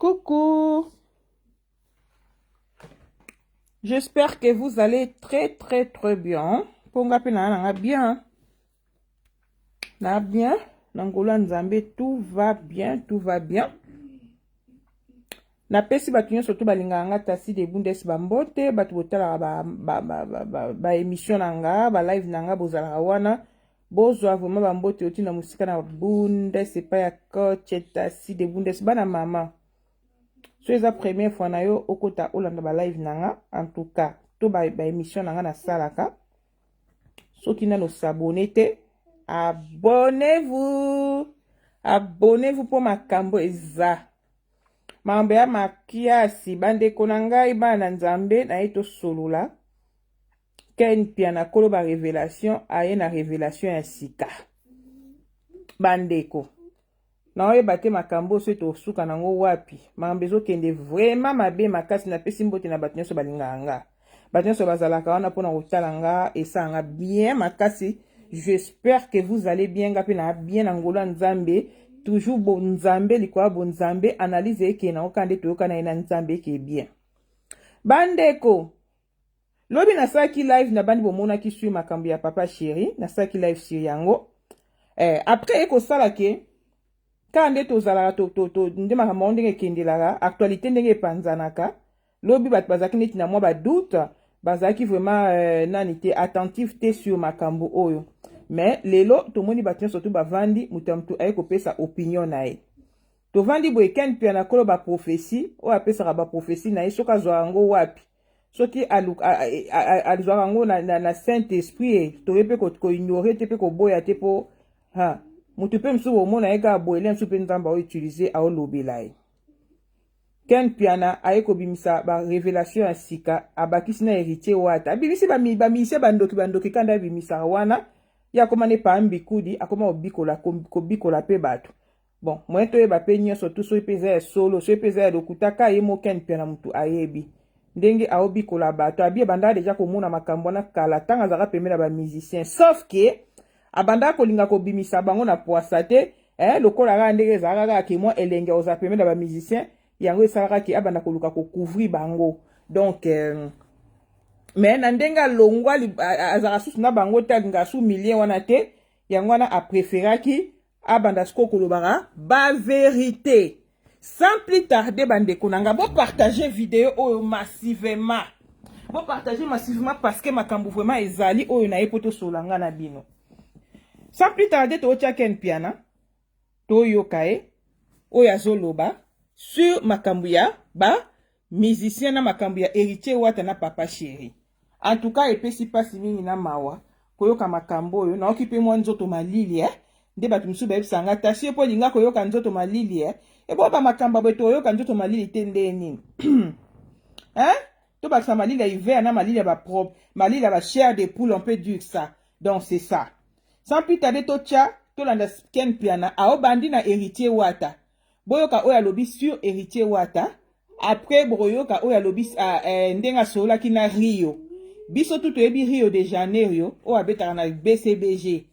Coucou, j'espère que vous allez très bien. Ponga pe na bien. Na bien, Nangola Nzambe, tout va bien. Na pesi batu nyo surtout balinganga tasi de bundes bambote, batu botala ba émission nanga, ba live nanga bozala wana. Bozwa vraiment bambote oti na musika na bundes epa ya coach tasi de bundes bana mama. So eza première fois na yo okota olanda ba live nanga, en tout cas, to ba émission nanga na salaka. Soki nano s'abonner te, abonnez-vous. Abonnez-vous pour makambo eza. Mambe ya makiasi bandeko na ngai bana nzambe na eto solula. Ken pia na kolo ba révélation aye na révélation ya sika. Bandeko. Na oye bate makambo so eto suka nango wapi. Mambe zo kende vraiment mabe makasi na pesi mbote na bato nyonso balinganga. Bato nyonso bazalaka wana pona kotalanga esanga bien makasi. J'espère que vous allez bien ngapi na bien angola nzambe. Toujours bon nzambe likwa bon nzambe analyse eke na okande toyoka na ina nzambe ke bien. Bandeko. Lobi na saki live na bandi bomona ki sui makambo ya papa chéri na saki live sur yango. Après eko salake kande tozala to nde makambo ndenge kendelaka actualité ndenge panzanaka. Lobi bat bazaki neti na mwa ba doute bazaki vraiment nani te attentif te sur makambo oyo. Mais lelo tomoni batien surtout bavandi mutamtu aye kopesa opinion na ye. To vandi boye ken pia na kolo ba prophétie o apesa ba prophétie na ye soka zwango wapi. Soki alzwango na Saint-Esprit to yepe ko ignorer te pe ko boya te po ha mutu pe msu wo mona eka boyele msu pe nzamba o utiliser a o lobela ye. Ken piana aye ko bimisa ba révélation ya sika abakisi na héritier wata. Bimisi ba mise bandoki kanda bimisa wana. Ya komane pa ambikudi akoma obikola kobikola pe bato. Bon, moi to yeba pe nyonso tout so epeza solo, so epeza lokutaka ye moken pe na mutu ayebi. Ndenge a obikola bato, abie banda deja komona makambo na kala tanga zaka pemela ba musicien. Sauf que abanda kolinga kobimisa bango na poasa te, lokola ga ndenge zaka ke mo elenge oza pemela ba musicien, yango esalaka ke abanda koluka ko couvrir bango. Donc mais nandenga longwa azara susu na bango tanga su million wana te yango wana a préféraki abanda sko kolobara ba vérité sans plus tarder bandeko nanga bo partager vidéo oyo massivement parce que makambo vraiment ezali oyo na epoto solanga na bino sans plus tarder to tia ken piana to yokae oyo azoloba sur makambo ya ba musicien na makambo ya héritier wata na papa chéri. En tout cas, epesi pasi mingi na mawa. Koyoka makambo oyo. Na okipe mwa nzoto malili nde batu msu bebisanga. Tashi epo linga koyoka nzoto malili ebo ba makamba beto oyoka nzoto malili te nde nini. To bakisa malili ya hiver na malili ya ba propre. Malili ya ba chair de poule, on peut dire ça. Donc c'est ça. Sans plus tarder to tia, to landa ken piana. Ao bandi na héritier wata. Boyoka oya lobi sur héritier wata. Après boyoka oya lobi ndenga sola ki na Rio. Biso tuto ebi Rio de Janeiro o abetaka na BCBG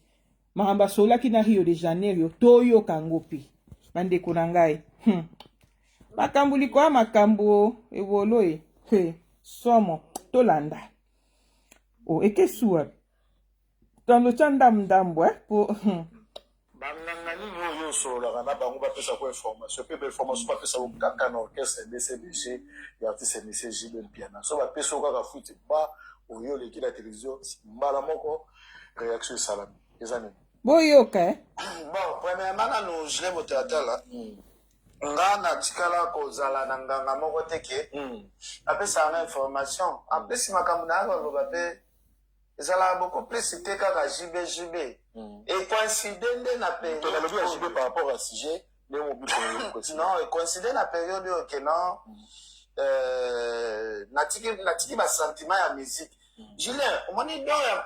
mahamba sola ki na Rio de Janeiro toyo kangopi bandeko na ngai makambo likwa makambo ewolo somo tolanda o ekesua tando chanda mdambo po banganga nini oyo sololaka na bango bapesa ko information pe information bapesa ko kaka na orchestre BCBG ya artiste monsieur Gilles Piana so bapesa ko kaka futi ba oyo leki la télévision mbala moko réaction salami ezani boyoka bon premièrement no je mo théâtre là nga na tikala ko zala na nganga moko teke apesa na information apesi makambo na ngo bape ezala beaucoup plus cité kaka JB et coïncident na période to na lobi ya JB par rapport à sujet mais mon but non et coïncident na période que non natiki ba sentiment ya musique Julien omoni do ya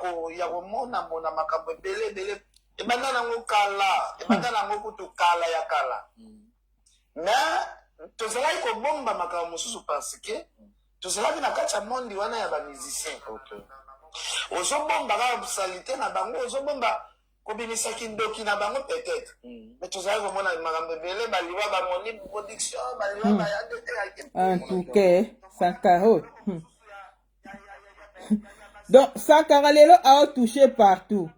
ko mona makambo bele e banda nango kala e banda nango kutu kala ya kala mais tozalaki ko bomba makambo mususu parce que tozalaki na kati ya monde wana ya ba musicien ozo bomba ka salite na bango ozo bomba kobimisaki ndoki na bango peut-être mais tozali komona makambo ebele baliwa bamoni production baliwa bayande te En tout cas, Sankara. Donc, Sankara lelo a touché partout.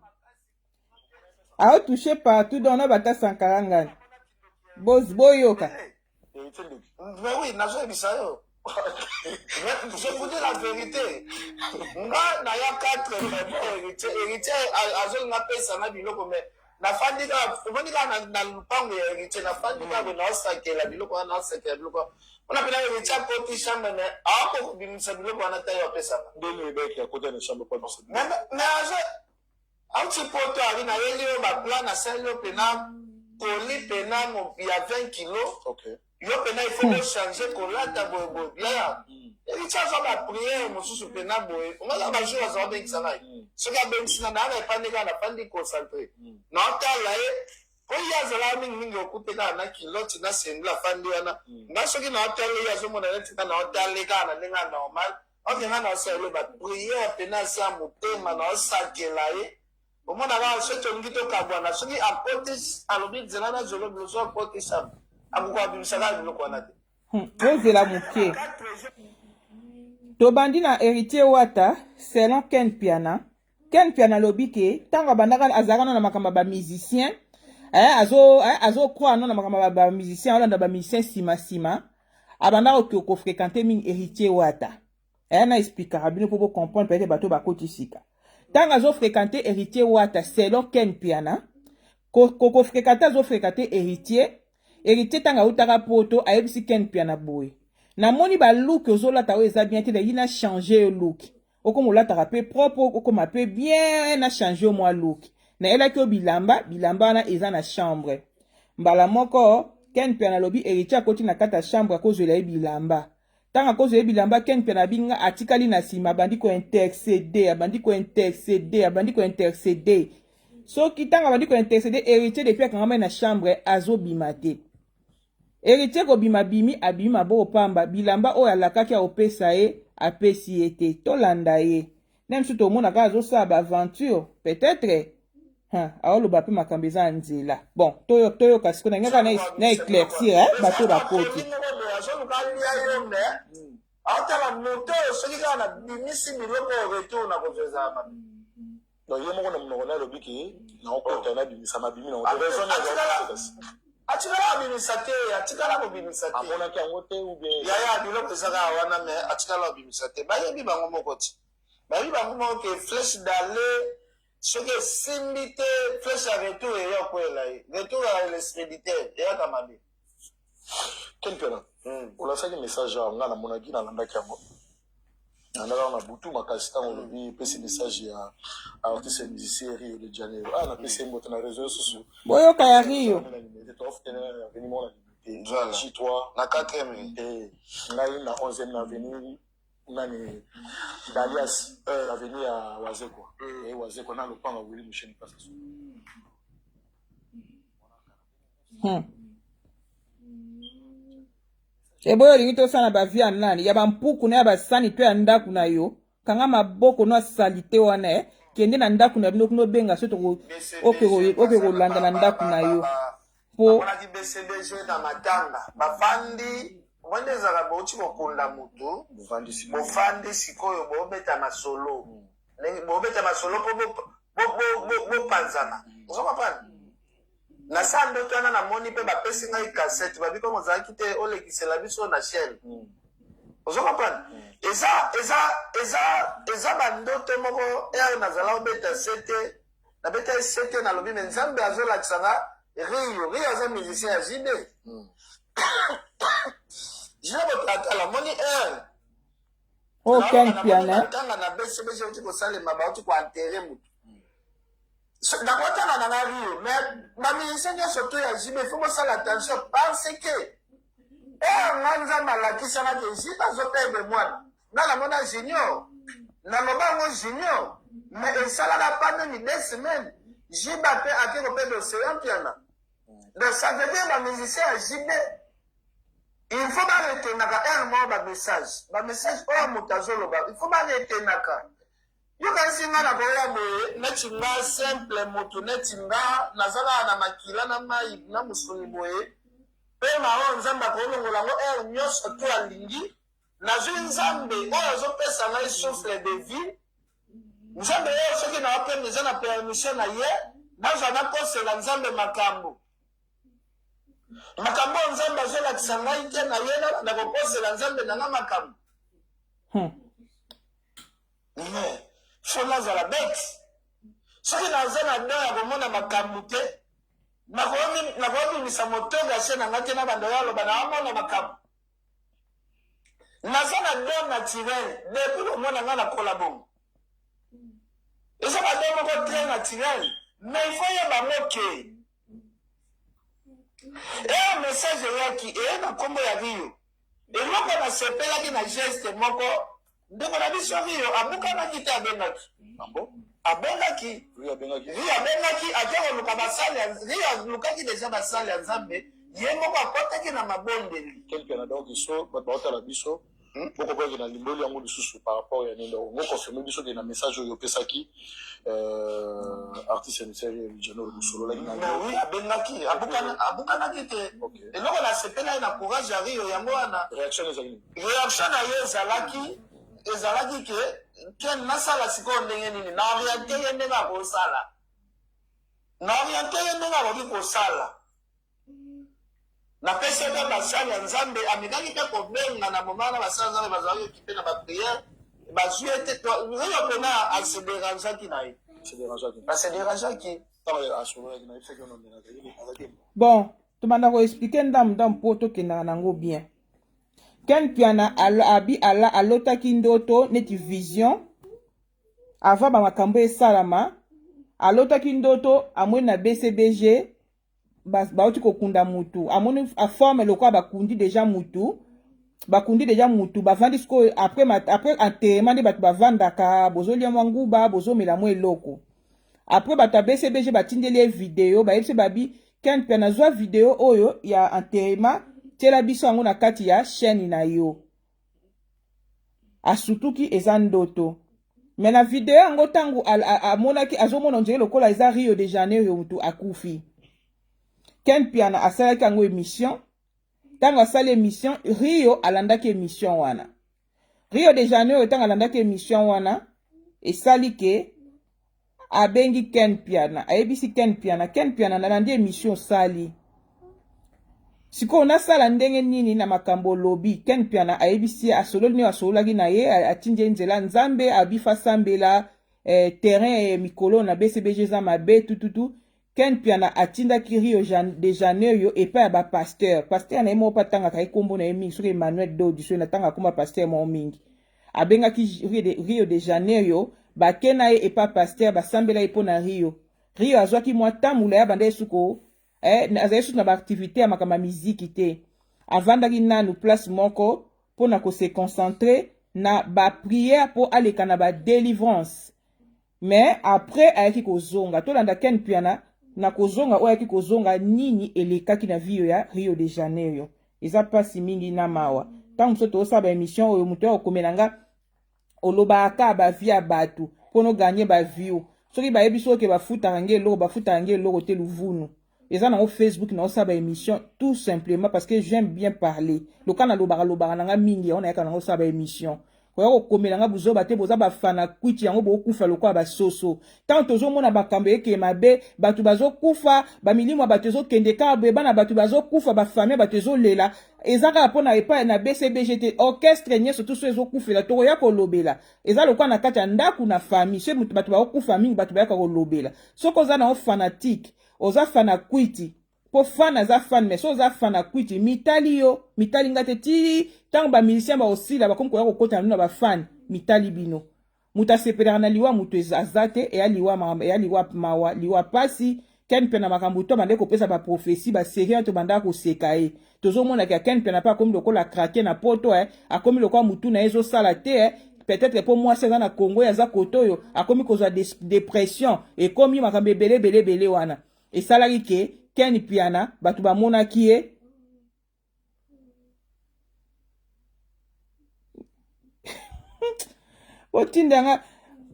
A touché partout dans nos batailles Sankara ngani. Boyoka. Mais oui, nazoyebisa yo. Je vous dis la vérité. Nga na ya 4 héritier azolinga pesa na biloko mais nafandi ka na lupango ya héritier nafandi ka na osakela biloko na osakela biloko on appelle héritier côté chambre mais ako kubimisa biloko na tayo pesa Deni beki ya côté de chambre pas dans mais un petit poto ali na yeli ba plan na selo pena poli pena mo ya 20 kilos. OK. Yo pena il faut changer kolata boy bien. Et ça va prier mosusu pena boy. On va ba jour za ba sana. Ce ga ben sina na na pandika na pandi concentré. Na ta la e ko ya zala mingi okuteka na kiloti na sendla fandi wana. Na soki na ta le ya zo mona tika na ta le ka na ninga normal. On vient na selo ba prier pena sa motema na osakela e. Omona ba so tongito kabwana soki apotis alobi zela na zolo bloso apotis am. Ozela muke. Tobandi na héritier wata selon Ken Piana. Ken Piana lobi ke tanga bandaka azaka na makamba ba musicien. Azo croire na makamba ba musicien olanda ba musicien sima. Abanda ko fréquenter min héritier wata. Na expliquer bino pour comprendre peut-être bato ba kotisika. Tanga azo fréquenter héritier wata selon Ken Piana. Ko fréquenter azo fréquenter héritier. Héritier tanga utaka poto ayebisi Ken Piana boy. Na moni ba look ozolata o eza bien te da yina changer look. Oko molata pe propre oko ma pe bien na changer moi look. Na ela ki bilamba na eza na chambre. Mbala moko Ken Piana lobi héritier akoti na kata chambre ko zela bilamba. Tanga ko zela bilamba Ken Piana binga atikali na sima bandi ko intercéder. So kitanga bandi ko intercéder héritier depuis akanga na chambre azo bimate. Héritier ko bima bimi abima bo pamba bilamba o alakaki a opesa e apesi ete tolanda ye. Nem suto mona ka zo sa ba aventure peut-être aolo ba pe makambeza nzela. Bon toyo kasiko na ngaka na éclaircir bato ba koti. Atala moto soki ka na bimisi biloko retour na kozeza ma. Donc il y a mon nom na lobiki na okota na bimisa mabimi na raison atikala bimisate atikala ko bimisate amona ki angote ou bien ya biloko saka wana mais atikala bimisate ba yebi bango mokoti ba yebi bango mo ke flèche d'aller soki simbite flèche à retour et yo kwela retour à l'expéditeur et kamabe Ken Piana on a fait un message à ngana monaki na landa kiango na na butu makasi tango lobi pesi message ya artiste musicien Rio de Janeiro na pesi mbote na réseau sociaux Boyo kaya Rio J3 na 4e ngai na 11e avenue nani Dalias avenue ya Wazekwa Wazekwa na lopanga wili msheni pasa Eboyo lingi tosala ba via nani ya bampuku na ya basani to ya ndaku na yo kanga maboko no salite wana kende na ndaku na bino kuno benga so to oke kolanda na ndaku na yo po ona ki BCDG na matanga bafandi wende zala bauchi kokunda mutu bofandi sikoyo bobeta masolo bobeta masolo po panzana ngoma pana na sando twana na moni pe ba pesi ngai cassette ba biko mozaki te olekisela biso na chaîne ozo comprendre eza bandoto moko na zala obeta sete na beta sete na lobi nzambe azola kisanga Rio aza musicien ya JB Jabo tatala moni Ken Piana tanga na BCBG uti ko salema ba uti ko enterrer mutu Nakotana na Rio, mais ma musicien surtout ya JB, il faut me faire attention parce que nganza malakisa na ke jiba zope moi. Na la mona junior, na lobango junior, mais il sala la pendant 2 semaines. Jiba pe ake ko pe d'océan piana. Donc ça veut dire ma musicien ya JB, il faut arrêter naka mois ba message. Ba message o mutazolo ba, il faut arrêter naka. yokanisi nga na koya boye neti nga simple moto neti nga nazalaka na makila na mai na mosuni boye mpe mao nzambe akolongola yango ere nyonso to alingi nazwi nzambe oyo azopesa ngai souffle de vie nzambe oyo soki naopema eza na permission na ye nazwa nakosela nzambe makambo oyo nzambe azolakisa ngai te na ye na kokosela nzambe na nga makambo fo nazala bete soki naza na do ya komona makambo te nakobimisa motoga se na ngai te na bando yaloba naamona makambo naza na do naturel depuis komona ngai nakola bongo eza bado moko très naturel mais il faut yeba moke eya message eyaki eye na nkombo ya rio eloko nasepelaki na geste moko ndeko na biso rio abukanaki te abengaki abengaki rio abengaki ake koluka basali rio alukaki deja basali ya nzambe ye moko akotaki na mabondeli kelpena donc so bato baotala biso bokoboyaki na limboli yango lisusu par rapport ya nini ngo confirme biso ke na message oyo opesaki artiste miseri janor mosololaki na oui abengaki abukanaki te eloko nasepelaki na courage ya rio yango wana réaction ezali réaction na ye ezalaki ke nasala sikoyo ndenge nini na oriente ye ndenge akosala akoki kosala napesi ete basali ya nzambe amekaki mpe kobenga na moma na basali ya nzambe bazalaki okipe na bapriere bazwi ete oyo pena asederangeaki na ye asederangeaki bon tobanda koexplike ndambu mpo tokendaka nango bien ken piana alotaki ndoto neti vision avant bamakambo esalama alotaki ndoto amweni na bcbg bauti kokunda mutu amoni aforme lokola bakundi deja mutu bavandi sikoyo après enterrement nde bato bavandaka bozolia mwa nguba bozomela mwa eloko après bato ya bcbg batindeli ye video bayebisi babi ken mpe nazwa video oyo ya enterrement tiela biso yango na kati ya chaîne na yo asutuki eza ndoto me na video yango ntango amonaki azomona ondire lokola eza Rio de Janeiro mutu akufi ken piana asalaki yango émission ntango asali émission Rio alandaki émission wana Rio de Janeiro ntango alandaki émission wana esali ke abengi ken piana ayebisi ken piana nalandi émission sali sikoyo nasala ndenge nini na makambo lobi ken piana ayebisi asololi nio asololaki na ye atindi nzela nzambe abifa sambela terrain mikolo na bcbg eza mabe tututu ken piana atindaki Rio de Janeiro epai ya bapasteur pasteur na ye moko mpa tangaka ye nkombo na ye mingi soki Emmanuel Dodi so na tanga akoma pasteur moko mingi abengaki Rio de Janeiro bake na ye epai pasteur basambela ye mpo na Rio azwaki mwa tamula ya banda ye suko azali susu na baaktivité ya makambo ya miziki te avandaki nanu place moko mpo na kose concentre na bapriere mpo aleka na badelivrance mais après ayaki kozonga tolanda ken piana na kozonga oyo ayaki kozonga nini elekaki na vie ya Rio de Janeiro eza mpasi mingi na mawa ntango mosusu toosala baémission oyo moto ya kokomela nga olobaka bavie ya bato mpo noganye bavie soki bayebi so oke bafutaka nge eloko te luvunu eza nango Facebook na osala baémission tout simplement parce que j'aime bien parler loka na lobaka nanga mingi yango nayaka nango osala baémission koya kokomela nga buzoba te boza bafana kwiti yango bokufa lokola basoso ntango tozomona bakambo eke mabe bato bazokufa bamilimo ya bato ezokende kaka boye bana bato bazokufa bafamille bato ezolela eza kaka mpo na epai na bcbg te orchestre nyonso to so ezokufela tokoya kolobela eza lokola na kati ya ndako na famille so bato bakokufa mingi bato bayaka kolobela soki oza nango fanatique oza fana kwiti po fan aza fan mais so oza fana kwiti mitali nga te ti ntango bamusicien baosila bakomi koya kokota na bino na bafan mitali bino moto asepelaka na liwa moto aza te eya liwa mawa liwa pasi ken mpe na makambo to bande kopesa baprofesi baserie to bandaka koseka ye tozomonaka ken mpe na mpe akomi lokola krake na poto akomi lokola mutu na ye ezosala te peut-être po mwasi aza na Congo aza koto oyo akomi kozwa dépression ekomi makambo ebele wana esalaki ke ken piana bato bamonaki ye otindanga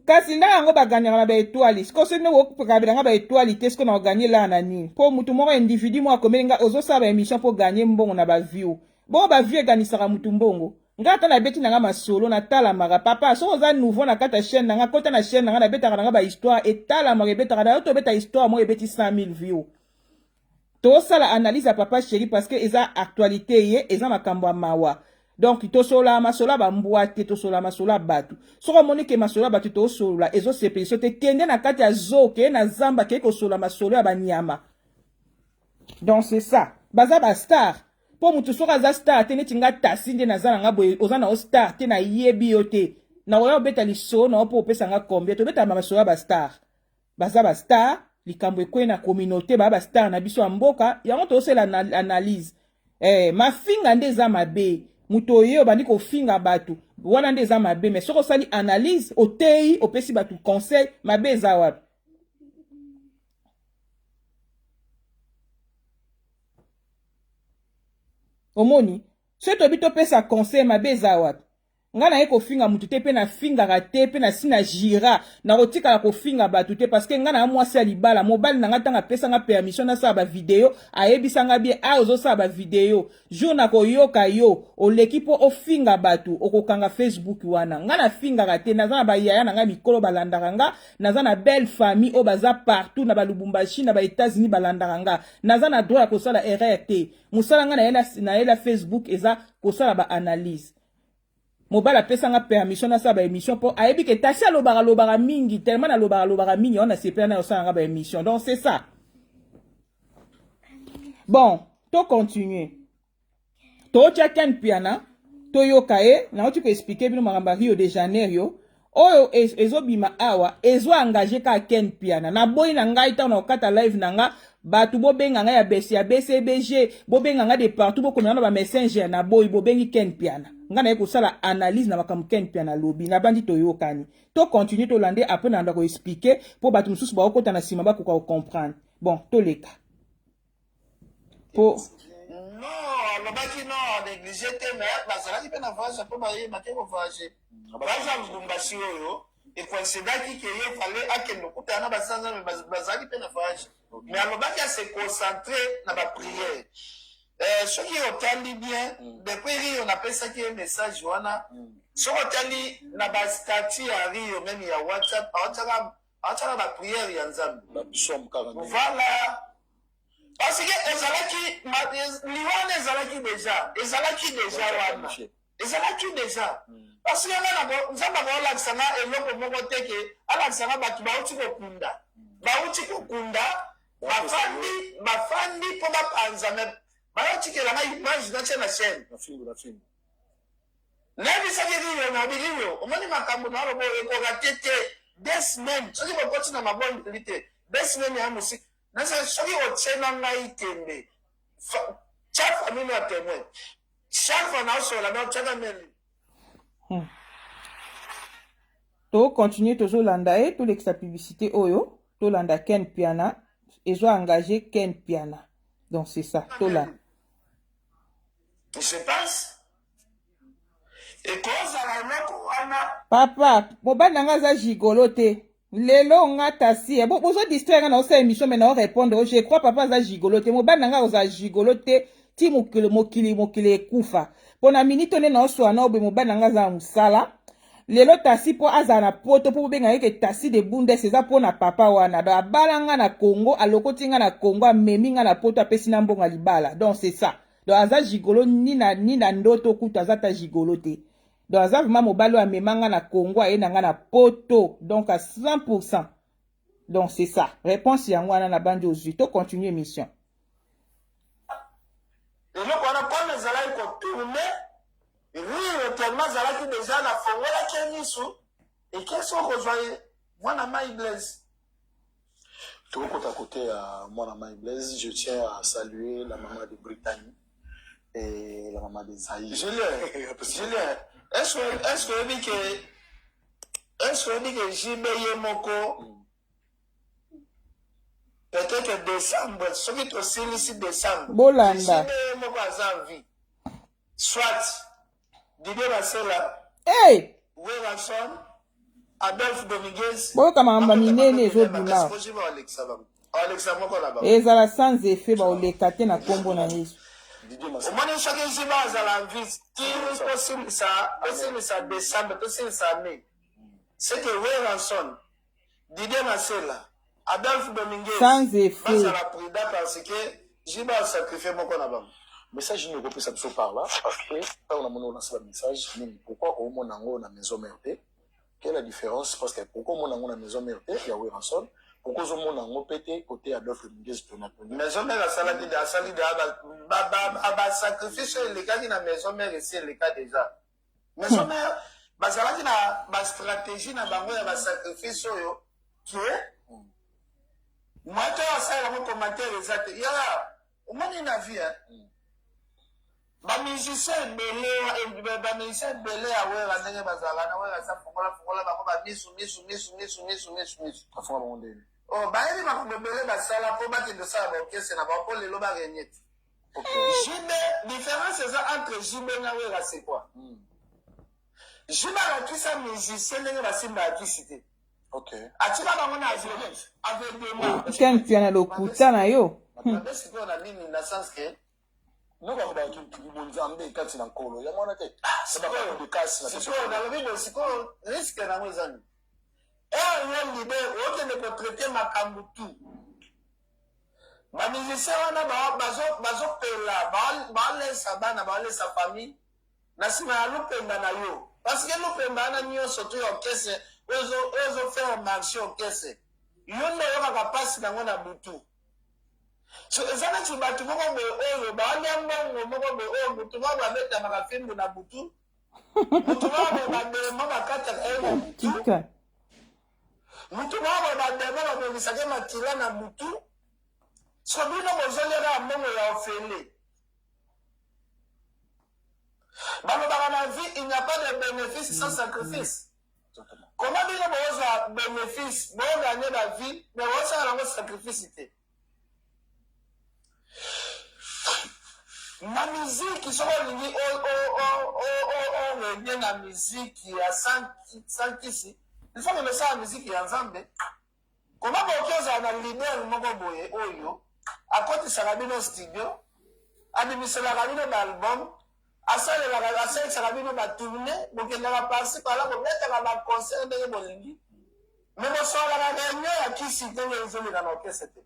kasi nda yango baganyaka na baétoile siko soki ndenge okabelanga baétoile te siko na oganye la na nini mpo mutu moko individu moko akomeli nga ozosala baémission mpo ganye mbongo na baview bongo baview eganisaka mutu mbongo nga ata nabeti nanga masolo natalamaka papa soki oza nouveau na kati ya chaîne nanga kota na chaîne nanga nabetaka nanga bahistoire etalamaka ebetaka na yo tobeta histoire moko ebeti 100 000 view tosala analyse ya papa chéri parce que eza actualité ye eza makambo ya mawa donc tosola masolo bambwa te tosola masolo bato soki omoni ke masolo bato tosolola ezosepelisa te kende na kati ya zoo keye na zamba keye kosola masolo ya banyama donc c'est ça baza bastar mpo mutu soki aza star te neti nga tasi nde naza nanga boye oza na o star te nayebi yo te nakoya obeta lisolo na yo mpo opesa nga combien tobetama masolo ya bastar baza bastar likambo ekwei na communauté baa bastar na biso ya mboka yango tosala analyse mafinga nde eza mabe mutu oyo bandi kofinga bato wana nde eza mabe mais soki osali analyse oteyi opesi bato conseil mabe eza wapi omoni soki tobi topesa conseil mabe eza wapi nga na ye kofinga mutu te pe na fingaka te pe na si na jira na kotikala kofinga bato te parce que nga na mwasi ya libala mobali na nga ntango apesanga permission nasala bavideo ayebisanga bien a ozosala bavideo jour na koyoka yo oleki mpo ofinga bato okokanga Facebook wana nga na fingaka te naza na bayaya na nga mikolo balandaka nga naza na belle famille oyo baza partout na balubumbashi na baétats-unis balandaka nga naza na droit ya kosala erreur te mosala nga na ye la Facebook eza kosala baanalyse mobala apesanga permission nasala baémission mpo ayebi ke tasi alobaka mingi tellement nalobaka mingi wana sepela na yosalanga baémission donc c'est ça bon to continuer tootya Ken Piana toyoka ye nauti koexplike bino makambo ya Rio de Janeiro oyo ezobima awa ezoengage ka Ken Piana naboyi na ngai ntango na kokata live na nga bato bobenga ngai ya besi ya BCBG bobenga ngai de partout bokomela na bamessenger na boyi bobengi Ken Piana nga naye kosala analyse na makambo Ken Piana lobi na bandi toyokani to continue tolande apres na nda koexplike mpo bato mosusu bakokota na nsima bakoka kocomprendre bon toleka po non alobaki non néglige te mais bazalaki mpe na voyage mpo bayeba te kovoyage baza lubumbashi oyo ekoincidaki ke ye fale akende okutana na basanza me bazalaki mpe na voyage mais alobaki ase concentre na bapriere soki otali bien depuis rio napesaki ye message wana soki otali na bastati ya rio meme ya whatsapp aotiaka bapriere ya nzambe voilà parce que ezalaki liwana ezalaki deja wana ezalaki deja parce que nga nzambe akolakisanga eloko moko te ke alakisanga bato bauti kokunda bafandi mpo bapanza me bayotikelanga image natie na chaîne nayebisaki rio nabi rio omoni makambo na alobo ekoka te te 2 semaines soki bokoti na mabondeli te 2 semaines ya mosiki nasa soki otiena ngai tembe chaque famille ya témoin chaque fois naosola me otiaka meli tokontinue tozolanda ye tolekisa publicité oyo tolanda Ken Piana ezoengage Ken Piana donc c'est ça tolanda il se passe ekozala eloko wana papa mobali na nga aza gigolo te lelo nga tasi bozo distraire nga na osala émission me na orépondre je crois papa aza gigolo te mobali na nga oza gigolo te ti mokili ekufa mpo na minute one na oswana na obe mobali na nga aza mosala lelo tasi mpo azala na poto mpo bobenga yeke tasi de bundes eza mpo na papa wana donc abala nga na Congo alokoti nga na Congo amemi nga na poto apesi na mbongo libala donc c'est ça donc aza gigolo ni na ndoto kutu aza ta gigolo te donc aza vraiment mobali oyo amema nga na Congo aye na nga na poto donc à 100%. Donc c'est ça. Réponse yango wana na bandi ozwi. To continue émission. eloko wana comme ezalaki kotourne rire tellement ezalaki deja na fongolaki miso ekesi okozwa ye mwana mai blaise tokokota kote ya mwana mai blaise je tiens à saluer la maman de Brittany et la maman de Zaï. Julien est-ce que jibe ye moko peut-être décembre soki tosilisi décembre bolanda jibe ye moko aza en vie soit Didier Basela hey Wilson Adolphe Dominguez. boyoka makambo minene ezobima Alexa moko là-bas. ezala sans effet baoleka te na nkombo na yesu omoni soki nzima azala vie tosilisa décembre tosilisa mai seke weranson Didier Masela Adolphe Dominguez sans effet bazala prida parce que jiba asacrifie moko na bango message nini okopesa biso par là parce que ntango namoni olansa bamessage nini pourquoi omona yango na maison mère te quelle est la différence parce que pourquoi omona yango na maison mère te ya weranson pourquoi ozomona yango mpe te côté Adolphe Dominguez tonatoni maison mère asali basacrifice oyo elekaki na maison mère esi eleka déjà maison mère bazalaki na bastratégie na bango ya basacrifice oyo ke moto oyo asala yango commentaire eza te yala omoni na vie bamusicien ebele ya wera ndenge bazalaka na wera asa fongola bango bamisu afonga bango ndeni bayebi makambo ebele basala mpo bakende osala baokese na bango mpo lelo barenye te jibe différence eza entre jibe na wera c'est quoi jibe alakisa musicien ndenge basimba yakisi te atika bango na aveuglement kenpia na lokuta na yo babe sikoyo na nini na sens ke noko bonzambe kati na nkolo ya mwana te sikoyo nalobi bo sikoyo riske nango eza nini eyo libe okende kotraite makambo tu bamusicien wana bazopela baolesa bana baolesa famille na nsima ya lupemba na yo parce que lupemba wana nyonso to ya okese ozofere marché okese yo nde oyokaka mpasi nango na butu so eza neti bato moko boye oyo baolia mbongo moko boye oyo butu moko babetamaka fimbu na butu butu moko boye bademo bakataka ye na butu mutu moko boye bademo babongisaka makila na butu so bino bozoliaka mbongo ya ofele balobaka na vie il n'y a pas de bénéfice sans sacrifice comment bino bozwa bénéfice boganye na vie mais bosala nango sacrifice te na miziki soko olingi orenye na miziki ya sankisi ilfo memesala miziki ya nzambe koma boki ozala na lider moko boye oyo akotisaka bino studio abimiselaka bino baalbum asalisaka bino batourne bokendaka parci pala bobetaka baconcert ndenge bolingi me bosolaka réunion ya kisi ndenge ezoleka na okese te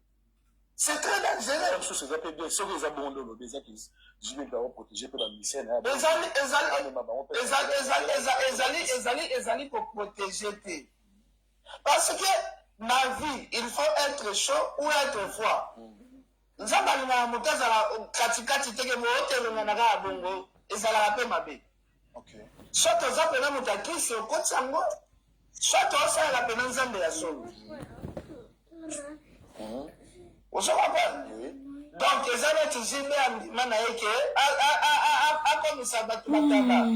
c'est très dangereux soki eza bongo olobi eza kisi jibe bao protéger mpe bamisien ezali koprotege te parce que na vie il faut être chaud ou être froid nzambe alingaka moto azala katikati teke mootelonganaka ya bongo ezalaka mpe mabe soit oza pena moto akisi okoti yango soit osalela pena nzambe ya solo ozokomprendre donc eza neti jibe ya ndima na ye ke akomisa bato bataba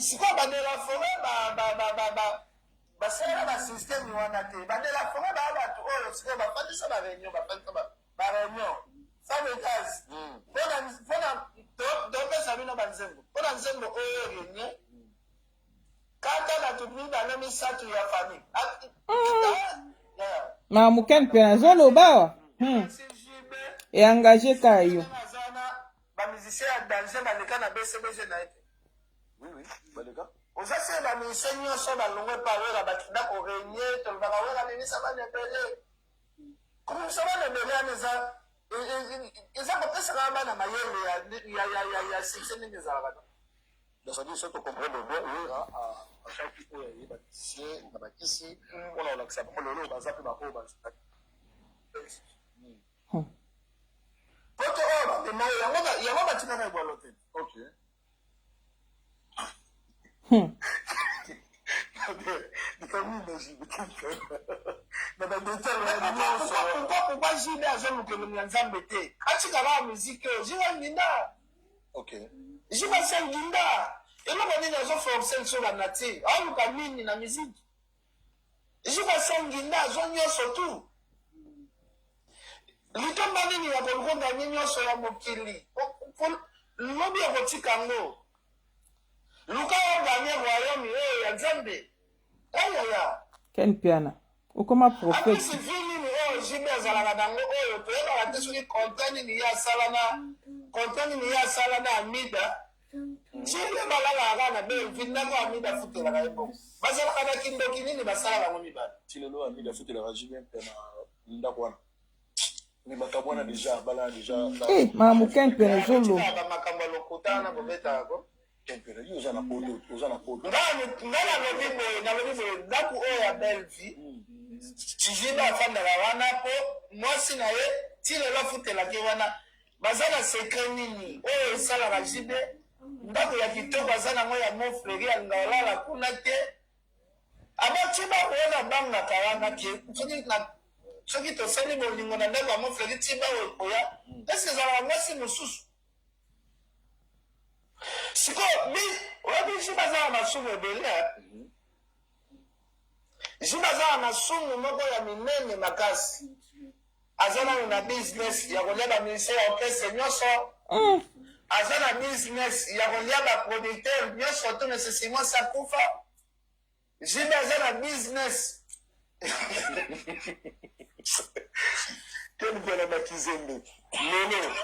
sikoyo badela foret basalela basysteme wana te badela foret baa bato oyo sikoyo bafandisa bareunion fametage mpona topesa bino banzembo mpona nzembo oyo reunion kata bato mibale misato ya famille mamuken mpe nazoloba eengage ka yo bamusicien ya danger baleka na bcbg na ye te oza se bamusicien nyonso balongwe pa wera bakinda korenie tolobaka wera memisa bana ebele komemisa bana ebele wana eza kopesaka bana mayele ya succès ndenge ezalaka c'est-à-dire soki tocomprendre bien wera achaki oyo ayebatisie na bakisi mpona kolakisa bango lelo baza mpe baoyo poto oyo bamema yango batikaka ebwalo te pourquoi jibe azolukelongi ya nzambe te atikaka ya miziki oyo jibe nginda jibe se nginda eloko nini azoforce biso banati aoluka nini na miziki jibe se nginda azo nyonso tu litomba nini ya kolukonganye nyonso ya mokili lobi ya kotika yango luka oganye royaume ya nzambe ayaya Ken Piana okoma prophète apesi fini ni oyo jibe azalaka nango oyo toyebaka te soki kontani ni ye asala na amida jibe balalaka kaka na belvi ndako amida afutelaka ye bongo bazalaka na kindoki nini basalaka ngo mibale tilelo amida afutelaka jibe mpe na ndako wana ni makambo wana deja bala deja makambo Ken Piana ezolo bamakambo ya lokota wana bobetaka Ken Piana yo oza na poto nga nalobi boye ndako oyo ya belvi jibe afandaka wana mpo mwasi na ye ti lelo afutelaki wana baza na sekret nini oyo esalaka jibe ndako ya kitoko aza nango ya mofleri alinga olala kuna te abati bakoyona bangaka wana soki tosali bolingo na ndako ya mofleri ti bawo ekoya esi ezalaka mwasi mosusu sikoyo oyebi ji baza na masumu ebele ji baza na masumu moko ya minene makasi aza nano na business ya kolia baministere ya orchestre nyonso aza na business ya kolia baproducteur nyonso to nesesi mwasi akufa jibe aza na business Ken Piana bakizembe lelo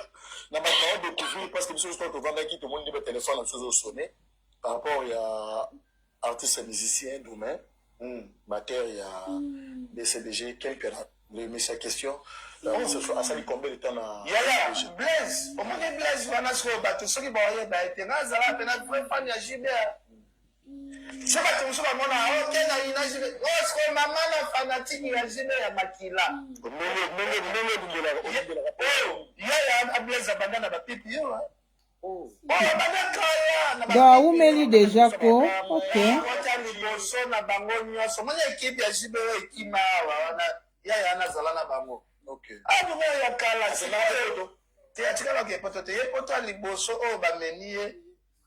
na bato baodécouvrir parce que biso nyonso tovandaki tomoni nde batelefone na biso ezosone par rapport ya artiste musicien domain batteur ya BCBG Ken Piana mais sa question asali combien de temps na yaya blaise omoni blaise wana sikoyo bato soki baoyeba ete nga azala mpena vrai fan ya jibe so bato mosusu bamona okena ina jibe oyo sikoyo mama na fanatiki ya jibe ya makila oyo yaya ablaise abanda na bapipi yo oyo banda kaya baumeli deja ko ota liboso na bango nyonso moni ekipe ya jibe oyo ekima awa wana yaya ana azala na bango adume ya kala te atikalaka epoto te ye poto ya liboso oyo bameni ye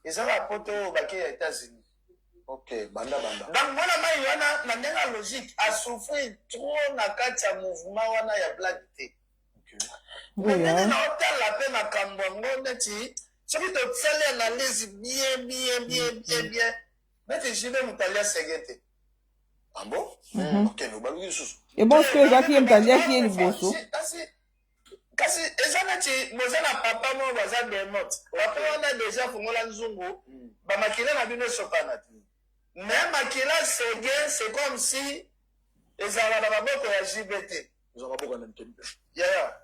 ezaka poto oyo bake ya États-Unis banda donc mwana mai wana na ndenge ya logique asouffrir trop na kati ya mouvement wana ya black te ndenge na otala mpe makambo yango neti soki tosali analyse bien neti jibe moto alia sege te ebon soki ezalaki ye moto aliaki ye liboso kasi eza neti boza na papa moko baza demote papa wana deja fongola nzungu bamakila na bino esopana te mais makila sege c'est comme si ezala na maboko ya jibe te yaya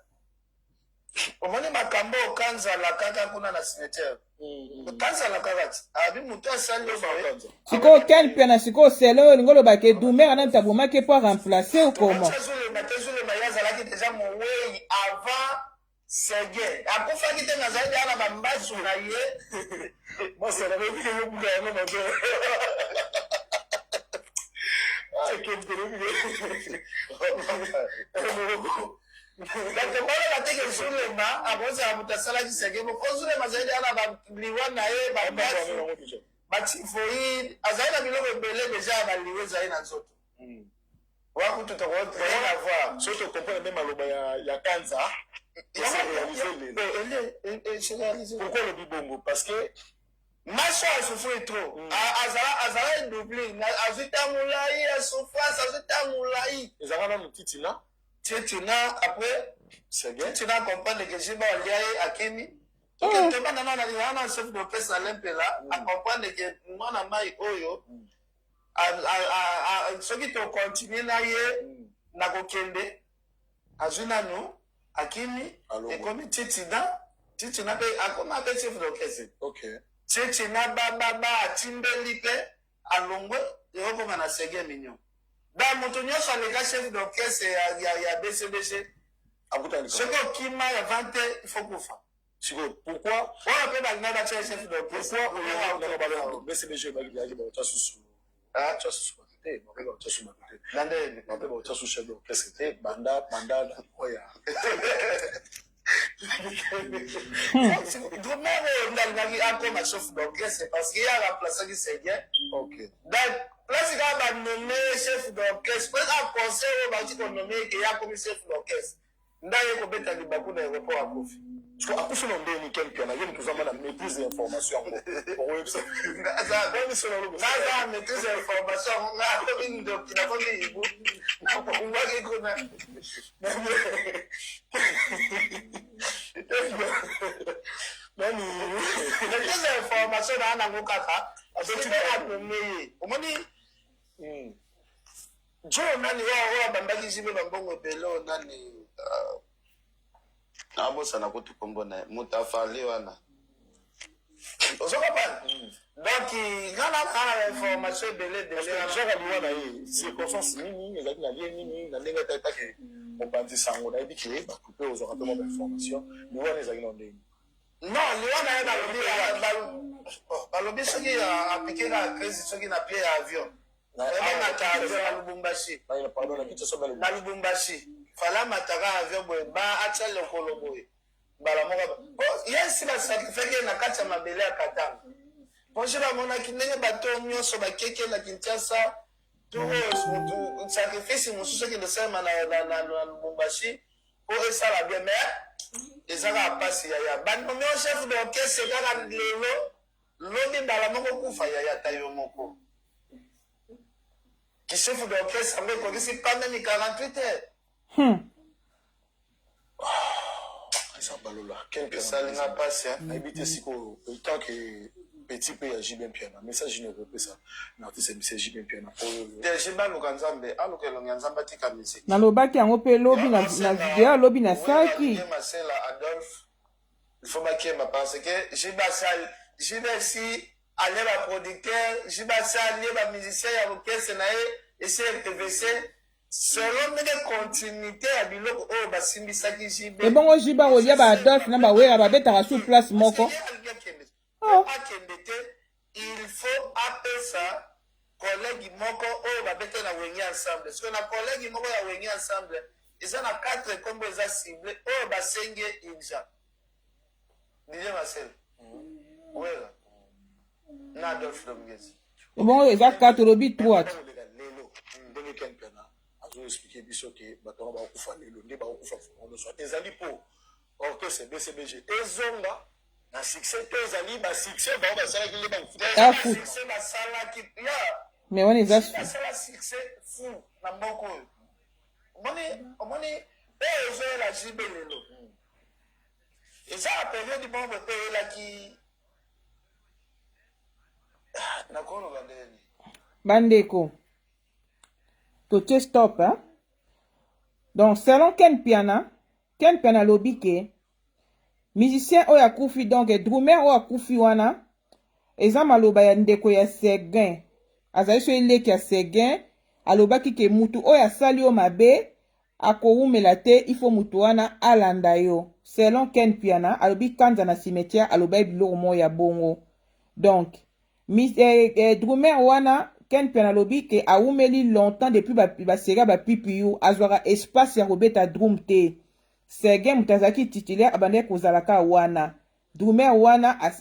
omoni makambo okanzala kaka kuna na cimetière okanzala kaka ti abi moto asali oyo sikoyo Ken Piana sikoyo selo oyo olingi olobaka edumere ana moto abomaki mpo aremplace okoma tezolema ye azalaki deja mowei avant sege akufaki te nazali deya na bambasu na ye batekolaka teke zulema akozala moto asalaki sege okozulema azali deya na baliwa na ye bambasu batifoide azali na biloko ebele deja ya baliwa ezali na nzoto wakutu tokotrena voir soki okomprendre mpe maloba ya kanza pourquoi olobi bongo parce que maso asouffrir trop azala edouble azwi ta molai asouffrance azwi ta molai ezalaka nano titina après titina comprendre que jiba alia ye akimi tobanda nana wana chef d'orchestre alempela acomprendre que mwana mai oyo soki tokontinue na ye na kokende azwi nanu akimi ekomi titina mpe akoma mpe chef d'orchestre titina atimbeli mpe alongwe ekokoma na sege mignon da moto nyonso aleka chef d'orchestre ya BCBG soki okima ya vante ifo kufa pourquoi oyo mpe balinga batia chef d'orchestre ndalingaki akoma chef d'orchestre parce que ye aremplaçaki sege donc place kaka banome chef d'orchestre peut aconseil oyo bauti konome eke ye akomi chef d'orchestre nda ye kobeta libaku na aéroport akufi parce que akufi na ndeni Kempiana yeni tozama na maîtrise d'information yango website naza maîtrise d'information nga na komi ibu nakumbaki kuna maîtrise d'information na nango kaka soki akomeye omoni jo nani oyo abambaki mpe bambongo ebele oyo nani abosana kutu kombo na ye moto afali wana ozokopana donc ngana na information ebele jaka liwa na ye circonstance nini ezalaki na lie nini na ndenge tatake mobandisa yango nayebi ke bato mpe ozwaka mpe mwa information liwana ezalaki na ndenge non liwa na ye balobi soki apike na crise soki na pie ya avion emonaka avion na lubumbashi na lubumbashi fala mataka avion boye ba atia lokolo boye mbala moko yesi basakrifeke na kati ya mabele ya katanga mposi bamonaki ndenge bato nyonso bakeke na kinshasa to sakrifisi mosusu ekende salema na lubumbashi po esala bien mais ezaka mpasi yaya banomi o chef d'orchestre kaka lelo lobi mbala moko kufa yaya tayo moko kichef d'orchestre yango ekokisi pandemi 48 heures eza balola esalinga mpasi nayebi te sikoyo tant que petit mpe ya Jibin Piana message ne repesa na artiste mise Jibin Piana oyo deje baluka nzambe aluka elongi ya nzambe atika misiki nalobaki yango mpe lobi na video alobi na saki masela Adolphe il faut bakema parce que jibasi ale baproducteur jibasi ale bamusicien ya orchestre na ye esi RTVC selon ndenge continuité ya biloko oyo basimbisaki jibe ebongo jiba kolia baadolphe na bawera babetaka sur place moko akende te il faut apesa collègue moko oyo babete na wengi ensemble parce que na collègue moko ya wengi ensemble eza na 4 kombo eza cible oyo basenge inja Didier Marcel wela na Adolphe Domgezi ebongo eza 4 lobi 3 lelo ndenge Kempiana azoexplike biso ke bato wana bakokufa lelo nde bakokufa fondoso ezali mpo orchestre BCBG ezonga na succès to ezali basuccès bao basalaki nde basuccès basalaki ya mais wana eza basala succès fou na mboka oyo omoni oyo ezoyela jibe lelo eza na periode bongo mpe oyelaki nakoloba ndeni bandeko totie stop donc selon Kempiana lobi ke musicien oyo akufi donc drummer oyo akufi wana eza maloba ya ndeko ya Seguin azali so eleki ya Seguin alobaki ke mutu oyo asali yo mabe akowumela te ifo mutu wana alanda yo selon Kempiana alobi kanza na cimetière alobai biloko mo ya bongo donc drummer wana Kempiana lobi ke awumeli longtemps depuis basera bapipi yu azwaka espace ya kobeta drum te Seguin mutu azalaki titulaire abandaki kozalaka wana drummer wana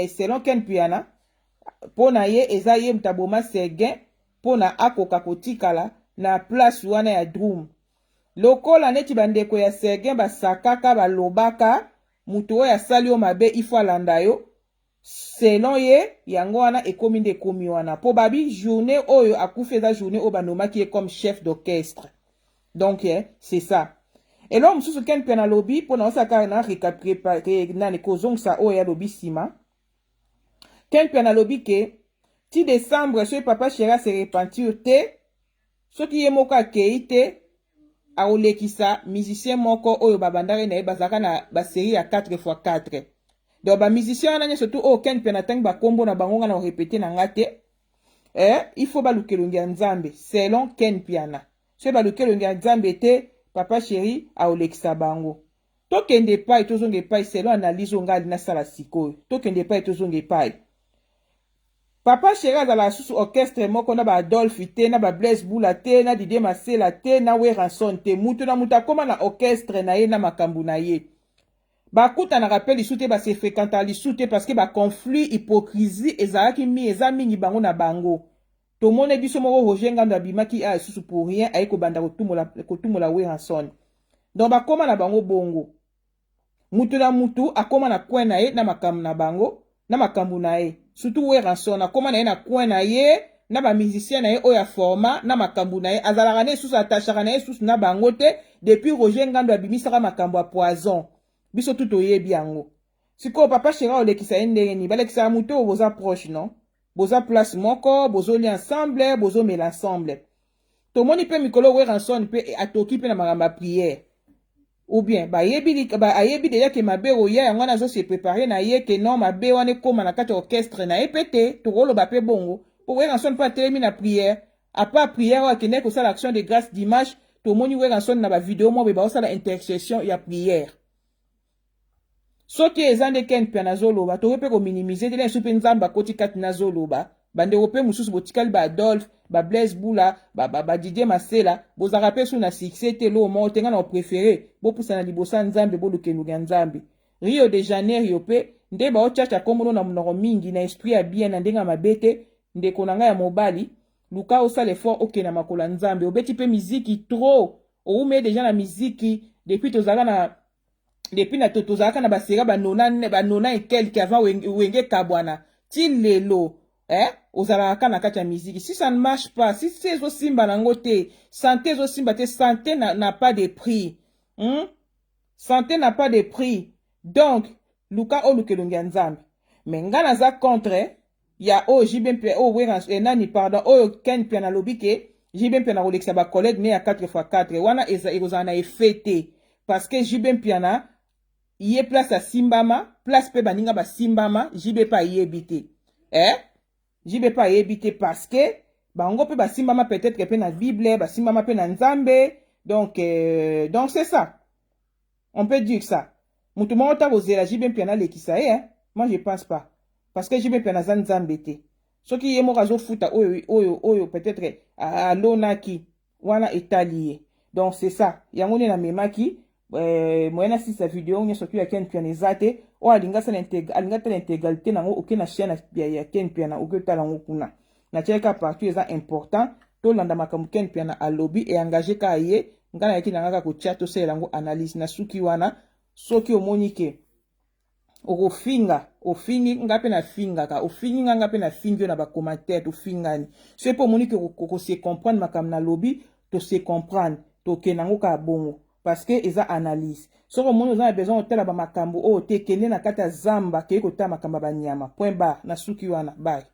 selon Kempiana mpo na ye eza ye mutu aboma Seguin mpo na akoka kotikala na place wana ya drum lokola neti bandeko ya Seguin basakaka balobaka mutu oyo asali yo mabe ifo alanda yo selon ye yango wana ekomi nde ekomi wana po babi journée oyo akufi eza journée oyo banomaki ye comme chef d'orchestre donc c'est ça elo mosusu Kempiana lobi mpo na osaka na nani kozongisa oyo alobi nsima Kempiana lobi ke ti décembre soki papa Chéri se repentir te soki ye moko akei te aolekisa musicien moko oyo babandaki na ye bazalaka na basérie ya 4x4 donc bamusicien wana nyonso tu oyo Kempiana ntangi bakombo na bango nga na orepete na nga te il faut baluka elongi ya nzambe selon Kempiana soki baluka elongi ya nzambe te papa Chéri aolekisa bango tokende epai tozonga epai selon analyse onga ali nasala sikoyo tokende epai tozonga epai papa Chéri azala susu orchestre moko na ba Adolphe te na ba Blaise Bula te na Didier Masela te na Weranson te mutu na mutu akoma na orchestre na ye na makambo na ye bakutanaka mpe lisu te base fréquenta lisu te parce que baconflit hypocrisie eza mingi bango na bango tomone biso moko Roger Ngando abimaki susu pour rien aye kobanda kotumola Weranson donc bakoma na bango bongo mutu na mutu akoma na coin na ye na makambo na bango na makambo na ye surtout Weranson akoma na ye na coin na ye na ba musicien na ye oya forma na makambo na ye azalaka na esusu atachaka na esusu na bango te depuis Roger Ngando abimisaka makambo ya poison biso tu toyebi yango sikoyo papa Shera olekisa ye ndenge nini balekisaka mutu oyo boza proche non boza place moko bozolia ensemble bozomela ensemble tomoni mpe mikolo Weranson mpe atoki mpe na makambo ya priere ou bien ayebi deja ke mabe oya yango wana azose prepare na ye ke non mabe wana ekoma na kati ya orchestre na ye mpe te tokoloba mpe bongo po Weranson mpe atelemi na priere apa priere oyo akendeki kosala action de grâce dimanche tomoni Weranson na bavideo moko boye baosala intercession ya priere soki eza nde ken mpe nazoloba tokoki mpe kominimize te lesu mpe nzambe akoti kati nazoloba bandeko mpe mosusu botikali ba Adolphe ba Blaise Bula ba Didier Masela bozaka mpe su na succès te lo moko te nga na opréféré bopusana liboso ya nzambe bolukeluka ya nzambe Rio de Janeiro mpe nde baochacha kombono na monoko mingi na esprit ya bien na ndenge ya mabe te ndeko na ngai ya mobali luka osala effort okenda makolo ya nzambe obeti mpe miziki trop oume deja na miziki depuis tozalaka na basera banona ekelke avant wenge kabwana ti lelo ozalaka na kati ya miziki si ça ne marche pas si ezosimba nango te santé ezosimba te santé n'a pas de prix santé n'a pas de prix donc luka olukelongi ya nzambe me nga naza contre ya oyo jibe mpe oyo nani pardon oyo ken mpe nalobi ke jibe mpe na kolekisa bacollègue ne ya 4x4 wana ekozala na effet te parce que jibe mpiana ye place asimbama place mpe baninga basimbama jibe mpe ayebi te jibe mpe ayebi te parce que bango mpe basimbama peut-être mpe na bible basimbama mpe na nzambe donc c'est ça on peut dire ça mutu moko ta kozela jibe mpe analekisa ye moi je pense pas parce que jibe mpe naza nzambe te soki ye moko azofuta oyo peut-être alonaki wana etali ye donc c'est ça yango nde namemaki moyena sisa video nyonso tu ya ken mpiana eza te oyo alinga tala intégralité nango oke na chaîne ya ken mpiana oke otala yango kuna natiaka partout eza important tolanda makambo ken mpiana alobi eengage kaka ye nga nayaki na ngaka kotia tosalela yango analyse na suki wana soki omoni ke ofingi nga mpe nafingaka ofingi nga mpe nafingi yo na bacommentaire tofingani so mpe omoni ke kose comprendre makambo nalobi tose comprendre tokende yango kaka bongo parce que eza analyse soki omoni oza na besoin otala bamakambo oyo te kende na kati ya zamba kei kotala makambo ya banyama point bar na suki wana bye